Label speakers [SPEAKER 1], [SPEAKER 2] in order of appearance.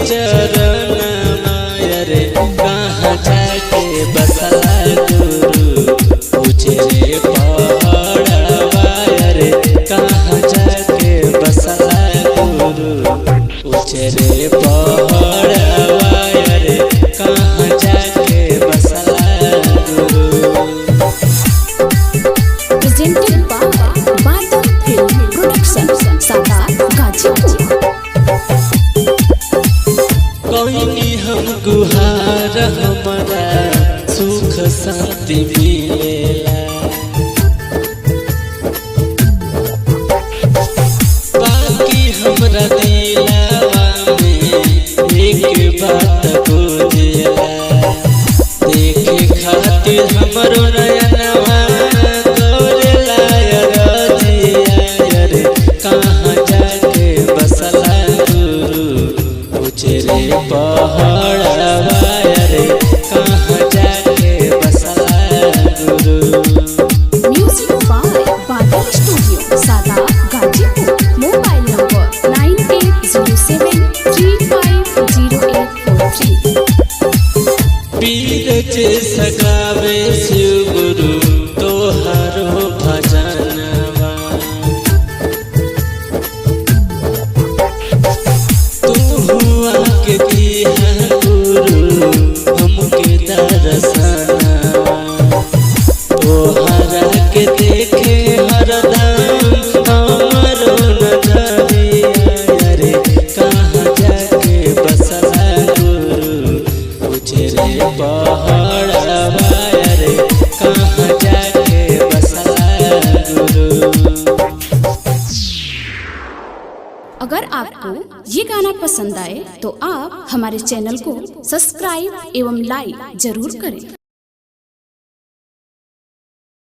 [SPEAKER 1] चरण रे कहाँ जाके बसला गुरु पूछे रे पहाड़वा रे कहाँ जाके बसला गुरु पूछे रे पहाड़वा रे कहाँ जाके बसला गुरु।
[SPEAKER 2] Presented by Badal Film Production, Sadar, Gazipur।
[SPEAKER 1] कोई हम गुहार हमारा सुख शांति मिलेला बाकी हमरा दिलवा में एक बात बुझेला देखे खातिर हमरो नयनवा तोरेला रजिया रे कहाँ जाके बसला गुरु पूछे रे पहाड़वा रे कहाँ जाके बसला गुरु।
[SPEAKER 2] Music by Badal Studio, Sadar, Gazipur। Mobile number 9807350843।
[SPEAKER 1] पीर जे सगावे शिव गुरु तोहारो भजनवा तू हुआ के दिया गुरु हमके दर्शनवा तोहरा के देखे हरदम हमरो नजरिया रे कहाँ जाके बसला गुरु पूछे रे पहाड़वा रे कहाँ जाके बसला गुरु।
[SPEAKER 2] अगर आपको ये गाना पसंद आए तो आप हमारे चैनल को सब्सक्राइब एवं लाइक जरूर करें।